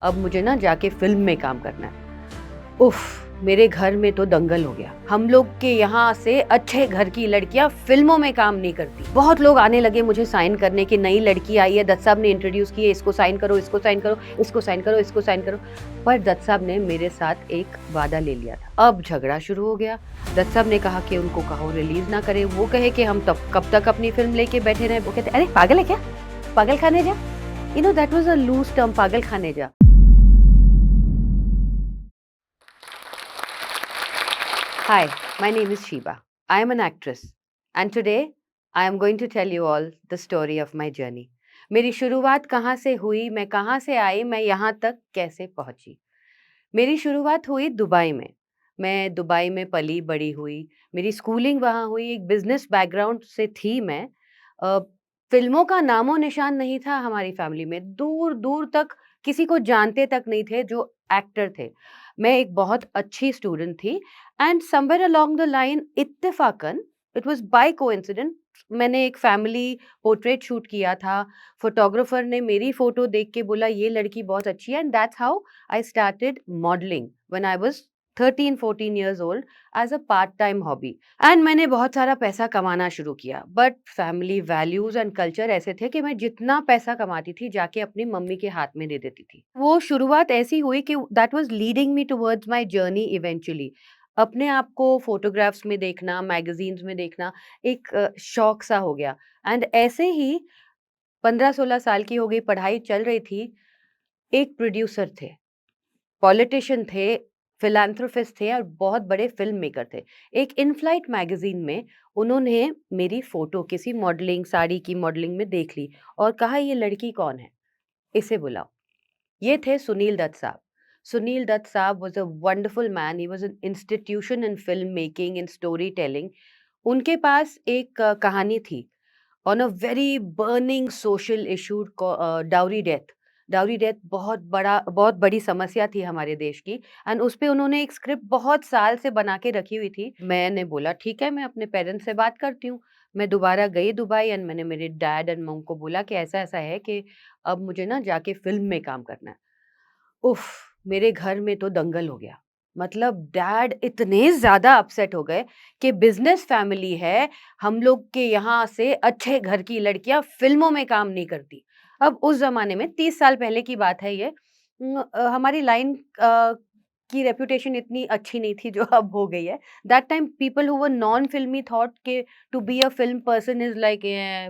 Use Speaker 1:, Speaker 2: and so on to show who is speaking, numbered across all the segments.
Speaker 1: अब मुझे ना जाके फ़िल्म में काम करना है। उफ़! मेरे घर में तो दंगल हो गया। हम लोग के यहाँ से अच्छे घर की लड़कियाँ फ़िल्मों में काम नहीं करती। बहुत लोग आने लगे मुझे साइन करने कि नई लड़की आई है, दत्त साहब ने इंट्रोड्यूस की है, इसको साइन करो, इसको साइन करो, इसको साइन करो, इसको साइन करो। पर दत्त साहब ने मेरे साथ एक वादा ले लिया था। अब झगड़ा शुरू हो गया। दत्त साहब ने कहा कि उनको कहो रिलीज़ ना करें। वो कहे कि हम तब कब तक अपनी फ़िल्म लेके बैठे रहें। वो कहते, "अरे पागल है क्या? पागल खाने जा।" You know that was a loose term, पागल खाने जा। Hi, my name is Sheba. I am an actress, and today I am going to tell you all the story of my journey. मेरी शुरुआत कहाँ से हुई, मैं कहाँ से आई, मैं यहाँ तक कैसे पहुँची। मेरी शुरुआत हुई दुबई में। मैं दुबई में पली बड़ी हुई। मेरी स्कूलिंग वहाँ हुई। एक बिजनेस बैकग्राउंड से थी मैं। अ, फिल्मों का नामो निशान नहीं था हमारी फैमिली में। दूर दूर तक किसी को जानते तक नहीं थे जो एक्टर थे। मैं एक बहुत अच्छी स्टूडेंट थी and somewhere along the line इत्तेफाकन इट वाज बाय कोइंसिडेंट मैंने एक फैमिली पोर्ट्रेट शूट किया था। फोटोग्राफर ने मेरी फोटो देख के बोला ये लड़की बहुत अच्छी है and that's how I started modeling when I was 13-14 years old as a part-time hobby. And मैंने बहुत सारा पैसा कमाना शुरू किया but family values and culture ऐसे थे कि मैं जितना पैसा कमाती थी जाके अपनी मम्मी के हाथ में दे देती थी। वो शुरुआत ऐसी हुई कि that was leading me towards my journey eventually. अपने आप को फोटोग्राफ्स में देखना, मैगजीन्स में देखना एक शौक सा हो गया। एंड ऐसे ही 15-16 साल की हो गई, पढ़ाई चल रही थी। एक प्रोड्यूसर थे, पॉलिटिशियन थे, फिलैंथ्रोपिस्ट थे और बहुत बड़े फ़िल्म मेकर थे। एक इन फ्लाइट मैगज़ीन में उन्होंने मेरी फ़ोटो किसी मॉडलिंग, साड़ी की मॉडलिंग में देख ली और कहा ये लड़की कौन है? इसे बुलाओ। ये थे सुनील दत्त साहब। सुनील दत्त साहब was a wonderful man, he was an institution in film making, in story telling. उनके पास एक कहानी थी on a very burning social issue dowry death. Dowry death बहुत बड़ी समस्या थी हमारे देश की एंड उस पे उन्होंने एक स्क्रिप्ट बहुत साल से बना के रखी हुई थी। मैंने बोला ठीक है मैं अपने पेरेंट्स से बात करती हूँ। मैं दोबारा गई दुबई एंड मैंने मेरे डैड एंड मॉम को बोला कि ऐसा-ऐसा है कि अब मुझे ना जाके फ़िल्म में काम करना है। उफ़! मेरे घर में तो दंगल हो गया। मतलब डैड इतने ज़्यादा अपसेट हो गए कि बिज़नेस फैमिली है, हम लोग के यहाँ से अच्छे घर की लड़कियाँ फ़िल्मों में काम नहीं करती। अब उस ज़माने में 30 साल पहले की बात है ये। हमारी लाइन की रेपुटेशन इतनी अच्छी नहीं थी जो अब हो गई है। That time people who were non filmy thought के to be a film person is like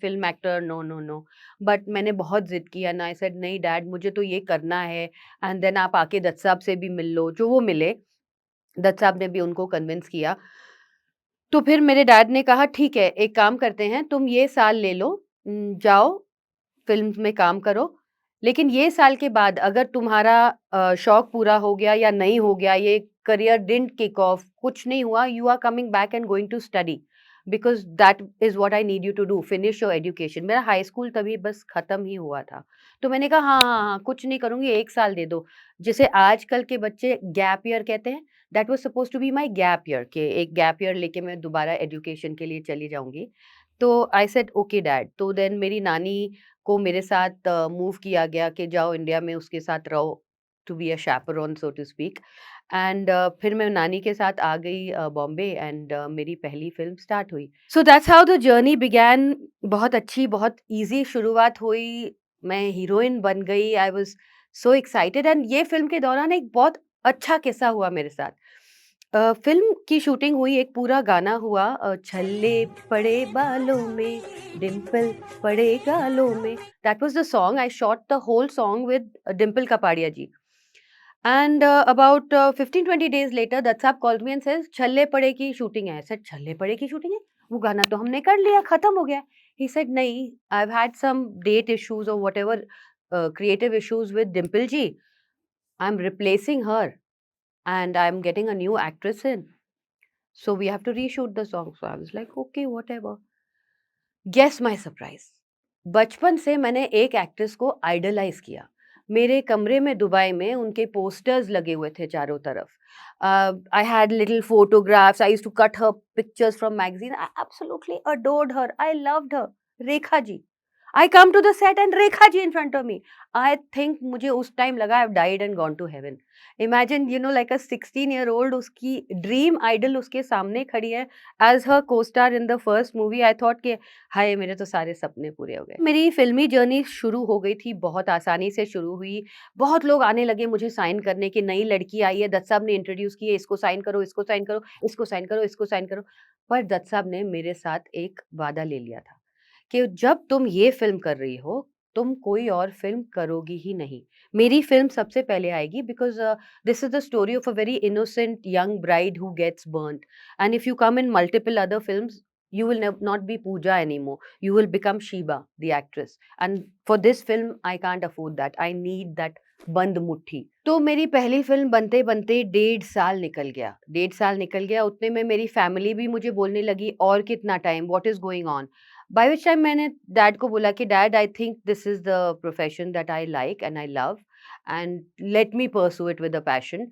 Speaker 1: film actor, no, no, no. But मैंने बहुत ज़िद किया एंड आई सेड नहीं डैड मुझे तो ये करना है। एंड देन आप आके दत्त साहब से भी मिल लो, जो वो मिले। दत्त साहब ने भी उनको कन्विंस किया। तो फिर मेरे डैड ने कहा ठीक है, एक काम करते हैं तुम ये साल ले लो, जाओ फ़िल्म्स में काम करो। लेकिन ये साल के बाद अगर तुम्हारा शौक पूरा हो गया या नहीं हो गया, ये करियर डिडन्ट किक ऑफ, कुछ नहीं हुआ, you are coming back and going to study because that is what I need you to do, finish your education. मेरा हाई स्कूल तभी बस खत्म ही हुआ था। तो मैंने कहा हाँ, हाँ, हाँ, कुछ नहीं करूँगी, 1 साल दे दो। जिसे आजकल के बच्चे गैप ईयर कहते हैं, that was supposed to be my gap year कि एक गैप ईयर लेके मैं दोबारा एजुकेशन के लिए चली जाऊँगी। तो आई सेड ओके डैड। तो देन मेरी नानी को मेरे साथ मूव किया गया कि जाओ इंडिया में उसके साथ रहो, to be a chaperone so to speak. And फिर मैं नानी के साथ आ गई बॉम्बे एंड मेरी पहली फ़िल्म स्टार्ट हुई। So that's how the journey began. बहुत अच्छी, बहुत ईज़ी शुरुआत हुई। मैं हीरोइन बन गई। I was so excited and ये फ़िल्म के दौरान एक बहुत अच्छा किस्सा हुआ मेरे साथ। फ़िल्म की शूटिंग हुई, एक पूरा गाना हुआ छल्ले पड़े बालों में, डिंपल पड़े गालों में। That was the song. I shot the whole song with Dimple Kapadia ji. And about 15-20 days later Dutt साहब कॉल्ड मी एंड सेज छल्ले पड़े की शूटिंग है। आई सेड छल्ले पड़े की शूटिंग है? वो गाना तो हमने कर लिया, खत्म हो गया। ही सेड नहीं, I have had some date issues और whatever creative issues with Dimple ji. I am replacing her and I'm getting a new actress in. So we have to reshoot the song. So I was like, okay, whatever. Guess my surprise. बचपन से मैंने एक actress को idolise किया। मेरे कमरे में Dubai में उनके पोस्टर्स लगे हुए थे चारों तरफ। I had little photographs, I used to cut her pictures from magazine. I absolutely adored her, I loved her. Rekha ji. I come to the set and Rekha ji in front of me. I think मुझे उस time लगा I've died and gone to heaven. Imagine, like a 16-year-old, उसकी dream idol उसके सामने खड़ी है as her co-star in the first movie. I thought कि हाय मेरे तो सारे सपने पूरे हो गए। मेरी फिल्मी जर्नी शुरू हो गई थी, बहुत आसानी से शुरू हुई। बहुत लोग आने लगे मुझे साइन करने की, नई लड़की आई है, दत्त साहब ने इंट्रोड्यूस की है, इसको साइन करो, इसको साइन करो, इसको साइन करो, इसको साइन करो। पर दत्त साहब ने मेरे साथ एक वादा ले लिया था कि जब तुम ये फ़िल्म कर रही हो, तुम कोई और फ़िल्म करोगी ही नहीं। मेरी फ़िल्म सबसे पहले आएगी because this is the story of a very innocent young bride who gets burned and if you come in multiple other films, you will not be Pooja anymore. You will become Sheba, the actress. And for this film, I can't afford that. I need that बंद मुट्ठी। तो मेरी पहली film बनते-बनते 1.5 साल निकल गया। 1.5 साल निकल गया, उतने में मेरी फ़ैमिली भी मुझे बोलने लगी और कितना time? What is going on? By which time मैंने डैड को बोला कि dad I think this is the profession that I like and I love and let me pursue it with a passion.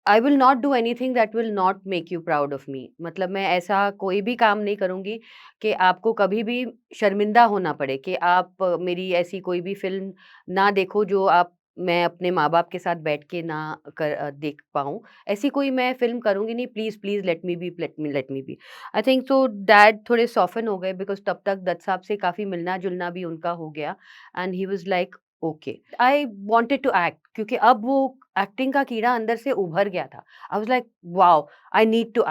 Speaker 1: I will not do anything that will not make you proud of me. मतलब मैं ऐसा कोई भी काम नहीं करूँगी कि आपको कभी भी शर्मिंदा होना पड़े, कि आप मेरी ऐसी कोई भी फ़िल्म ना देखो जो आप मैं अपने माँ-बाप के साथ बैठ के ना देख पाऊँ। ऐसी कोई मैं फ़िल्म करूँगी नहीं, please, please let me be. I think so dad थोड़े सॉफ़न हो गए बिकॉज़ तब तक दत्त साहब से काफ़ी मिलना-जुलना भी उनका हो गया and he was like okay. I wanted to act क्योंकि अब वो एक्टिंग का कीड़ा अंदर से उभर गया था। I was like wow! I need to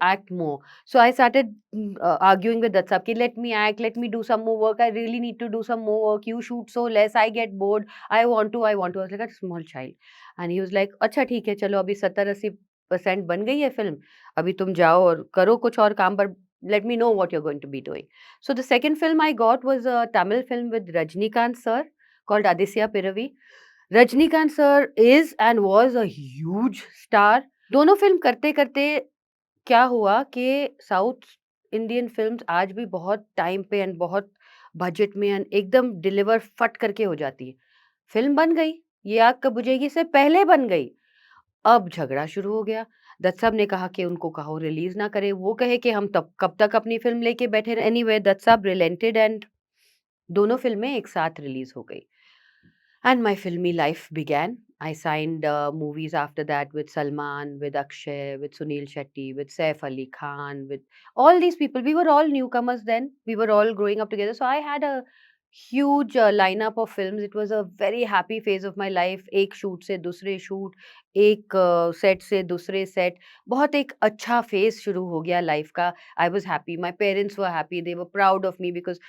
Speaker 1: act more. So I started arguing with that साहब कि let me do some more work, I really need to do some more work, you shoot so less, I get bored, I want to. I was like a small child and he was like अच्छा ठीक है, चलो अभी 70-80% बन गई है film, अभी तुम जाओ और करो कुछ और काम पर let me know what you're going to be doing. So the second film I got was a Tamil film with Rajnikant sir called Adisya Piravi. Rajnikant sir is and was a huge star. दोनों film करते-करते क्या हुआ कि south Indian films आज भी बहुत time पे and बहुत बजट में एंड एकदम डिलीवर फट करके हो जाती है। फ़िल्म बन गई, ये आग कब बुझेगी से पहले बन गई। अब झगड़ा शुरू हो गया। दत्त साहब ने कहा कि उनको कहो रिलीज़ ना करें, वो कहे कि हम तब कब तक अपनी फ़िल्म लेके बैठे रहें। एनीवे दत्त साहब रिलेंटेड एंड दोनों फ़िल्में एक साथ रिलीज़ हो गई। And my filmy life began. I signed movies after that with Salman, with Akshay, with Sunil Shetty, with Saif Ali Khan, with all these people. We were all newcomers then. We were all growing up together. So I had a huge lineup of films. It was a very happy phase of my life. एक shoot से दूसरे shoot, एक set से दूसरे set, बहुत एक अच्छा phase शुरू हो गया लाइफ का। I was happy, my parents were happy, they were proud of me because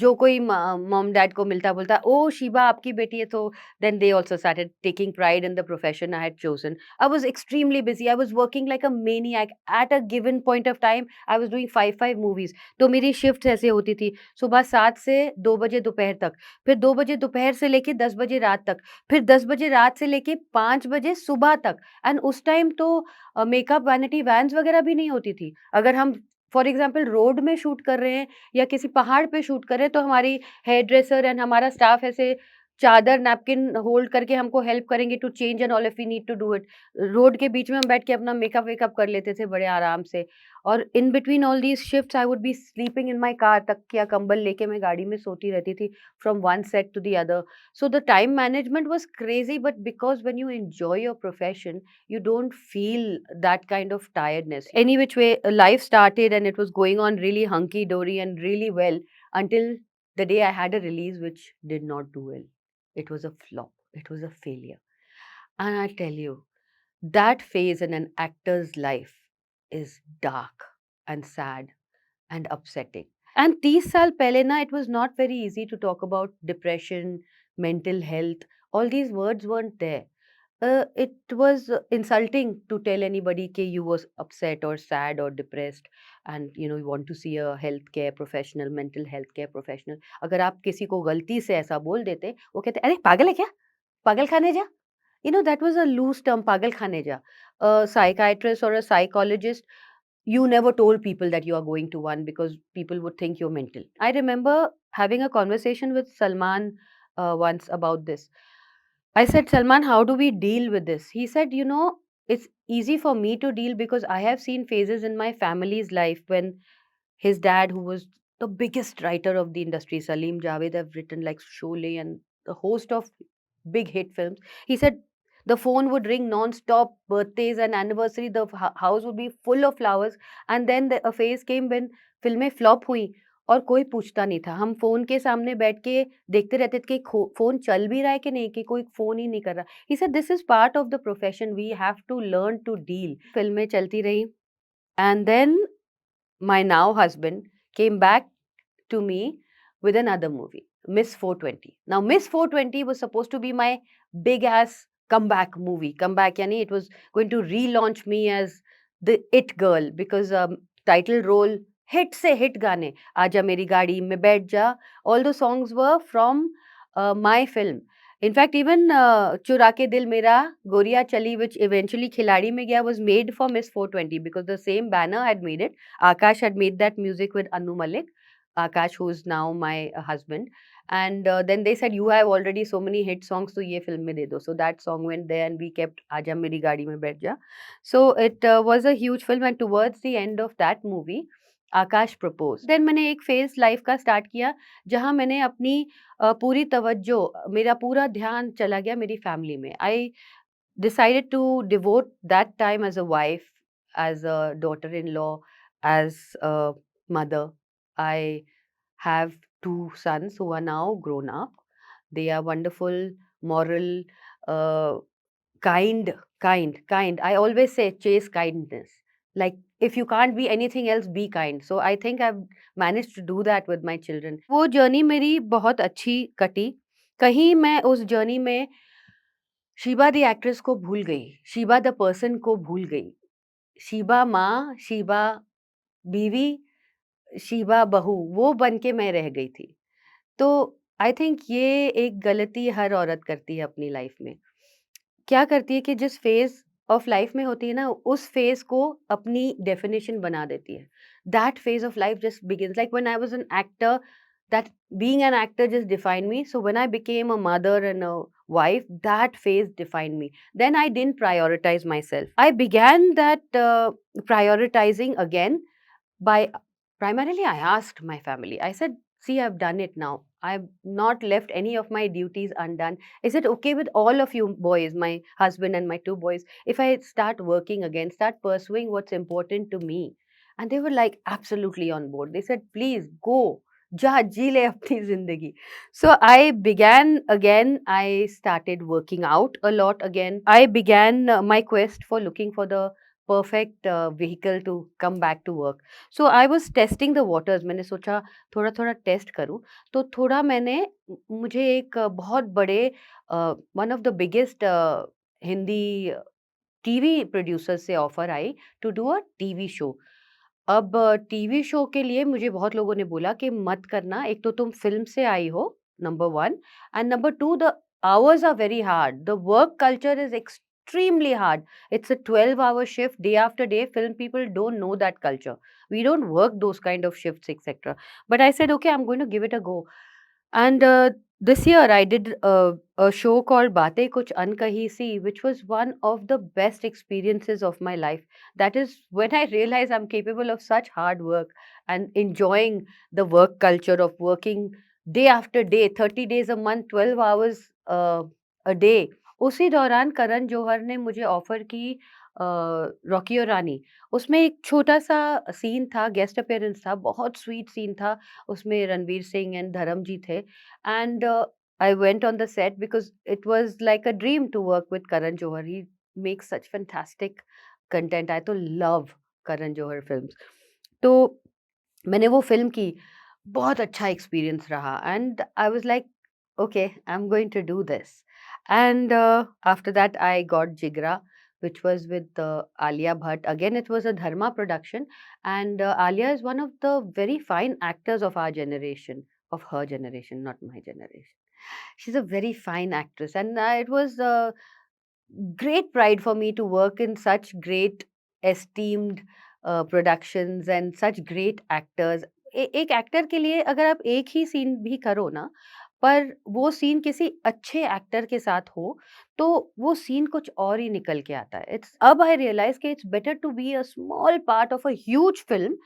Speaker 1: जो कोई मॉम डैड को मिलता बोलता ओह शिबा आपकी बेटी है, तो then they also started taking pride in the profession I had chosen. I was extremely busy, I was working like a maniac at a given point of time. I was doing 5 movies. तो मेरी shift ऐसे होती थी, सुबह 7 से 2 बजे दोपहर तक, फिर 2 बजे दोपहर से लेके 10 बजे रात तक, फिर 10 बजे रात से लेके 5 बजे सुबह तक। एंड उस टाइम तो मेकअप वैनिटी वैन्स वगैरह भी नहीं होती थी। अगर हम फॉर एग्जाम्पल रोड में शूट कर रहे हैं या किसी पहाड़ पे शूट कर रहे हैं, तो हमारी हेयर ड्रेसर एंड हमारा स्टाफ ऐसे चादर नैपकिन होल्ड करके हमको हेल्प करेंगे to change and all if we need to do it. Road के बीच में हम बैठ के अपना मेकअप वेकअप कर लेते थे बड़े आराम से। और in between all these shifts I would be sleeping in my car, तकिया कंबल लेके मैं गाड़ी में सोती रहती थी from one set to the other. So the time management was crazy, but because when you enjoy your profession you don't feel that kind of tiredness. Any which way, life started and it was going on really hunky dory and really well until the day I had a release which did not do well. It was a flop. It was a failure. And I tell you, that phase in an actor's life is dark and sad and upsetting. And 30 साल पहले ना, it was not very easy to talk about depression, mental health. All these words weren't there. It was insulting to tell anybody कि you was upset or sad or depressed and you want to see a healthcare professional, mental health care professional. अगर आप किसी को गलती से ऐसा बोल देते, वो कहते अरे पागल है क्या, पागल खाने जा। That was a loose term, pagal khane ja. A psychiatrist or a psychologist, you never told people that you are going to one because people would think you're mental. I remember having a conversation with Salman once about this. I said, Salman, how do we deal with this? He said, it's easy for me to deal because I have seen phases in my family's life when his dad, who was the biggest writer of the industry, Salim Javed, have written like Sholay and a host of big hit films. He said the phone would ring non-stop, birthdays and anniversary, the house would be full of flowers. And then a phase came when फिल्में flop हुई और कोई पूछता नहीं था. हम phone के सामने बैठ के देखते रहते थे कि फ़ोन चल भी रहा है कि नहीं, कि कोई फ़ोन ही नहीं कर रहा. He said this is part of the profession. We have to learn to deal. फिल्में चलती रही. And then my now husband came back to me with another movie, Miss 420. Now, Miss 420 was supposed to be my big ass comeback movie. Comeback, yani it was going to relaunch me as the it girl because title role hit se hit gaane. Aaja Meri Gaadi mein Baith Ja. All the songs were from my film. In fact, even Chura Ke Dil Mera, Goriya Chali, which eventually Khiladi Mein Gaya, was made for Miss 420 because the same banner had made it. Akash had made that music with Anu Malik. Akash, who's now my husband. And then they said, you have already so many hit songs, so ye film mein de do. So that song went there and we kept Aaja Meri Gaadi Mein Baith Ja. So it was a huge film and towards the end of that movie, Akash propose. Then मैंने एक phase life का start किया जहां मैंने अपनी पूरी तवज्जो, मेरा पूरा ध्यान चला गया मेरी फैमिली में. आई decided to devote that time as a wife, as a daughter-in-law, as a mother. I have two sons who are now grown up. They are wonderful, moral, uh, kind. I always say chase kindness. Like if you can't be anything else, be kind. So I think I've managed to do that with my children. वो journey मेरी बहुत अच्छी कटी. कहीं मैं उस journey में Sheeba the actress को भूल गई, शीबा द पर्सन को भूल गई. शीबा माँ, शीबा बीवी, शीबा बहू, वो बन के मैं रह गई थी. तो आई थिंक ये एक गलती हर औरत करती है अपनी लाइफ में. क्या करती है कि जिस फेज ऑफ लाइफ में होती है ना, उस फेज को अपनी डेफिनेशन बना देती है. That phase of life just begins like when I was an actor, that being an actor just defined me. So when I became a mother and a wife, that phase defined me. Then I didn't prioritize myself. I began that prioritizing again by primarily I asked my family. I said, see, I've done it now. I've not left any of my duties undone. Is it okay with all of you boys, my husband and my two boys, if I start working again, start pursuing what's important to me? And they were like absolutely on board. They said, please go. Ja जी ले अपनी जिंदगी. So I began again. I started working out a lot again. I began my quest for looking for the perfect vehicle to come back to work. So I was testing the waters. मैंने सोचा थोड़ा थोड़ा test करूं. तो थोड़ा मैंने मुझे एक बहुत बड़े one of the biggest Hindi TV producer से ऑफर आई to do a TV show. अब टीवी शो के लिए मुझे बहुत लोगों ने बोला कि मत करना, एक तो तुम फ़िल्म से आई हो, number 1, and number 2 the hours are very hard, the work culture is extremely hard. It's a 12-hour shift day after day. Film people don't know that culture. We don't work those kind of shifts, etc. But I said, okay, I'm going to give it a go. And this year I did a show called Baatein Kuch Unkahi Si, which was one of the best experiences of my life. That is when I realized I'm capable of such hard work and enjoying the work culture of working day after day, 30 days a month, 12 hours a day. उसी दौरान करण जौहर ने मुझे offer की Rocky और रानी. उसमें एक छोटा सा सीन था, गेस्ट अपीयरेंस था, बहुत स्वीट सीन था. उसमें रणवीर सिंह एंड धर्म जी थे. And I went on the set because it was like a dream to work with Karan Johar. He makes such fantastic content. I तो love Karan Johar films. तो मैंने वो फिल्म की, बहुत अच्छा एक्सपीरियंस रहा. And I was like okay, I am going to do this. And after that I got Jigra, which was with Alia Bhatt. Again, it was a Dharma production, and Alia is one of the very fine actors of our generation, of her generation, not my generation. She's a very fine actress, and it was great pride for me to work in such great esteemed productions and such great actors. एक actor के लिए अगर आप एक ही scene भी करो ना, पर वो सीन किसी अच्छे एक्टर के साथ हो, तो वो सीन कुछ और ही निकल के आता है. इट्स अब आई रियलाइज कि it's better to be a small part of a huge film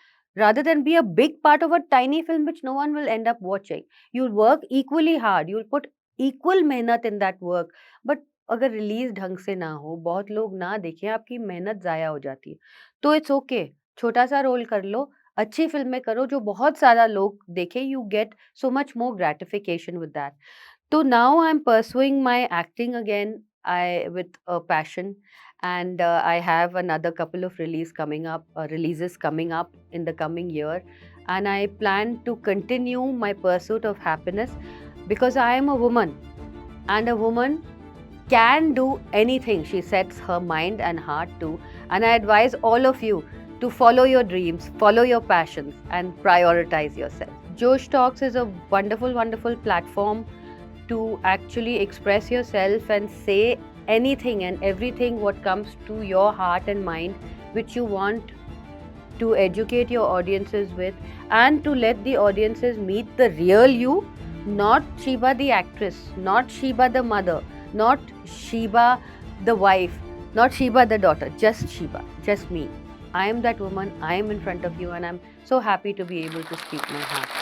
Speaker 1: rather than be a big part of a tiny film which no one will end up watching. You'll work equally hard, you'll put equal मेहनत in that work, but अगर release ढंग से ना हो, बहुत लोग ना देखें, आपकी मेहनत ज़ाया हो जाती है. तो इट्स ओके, छोटा सा रोल कर लो, अच्छी फिल्में करो जो बहुत सारा लोग देखें. You get so much more gratification with that. So now I'm pursuing my acting again, I with a passion, and I have another couple of releases coming up in the coming year, and I plan to continue my pursuit of happiness because I am a woman, and a woman can do anything she sets her mind and heart to. And I advise all of you to follow your dreams, follow your passions, and prioritize yourself. Josh Talks is a wonderful, wonderful platform to actually express yourself and say anything and everything what comes to your heart and mind, which you want to educate your audiences with, and to let the audiences meet the real you, not Sheba the actress, not Sheba the mother, not Sheba the wife, not Sheba the daughter, just Sheba, just me. I am that woman, I am in front of you, and I'm so happy to be able to speak my heart.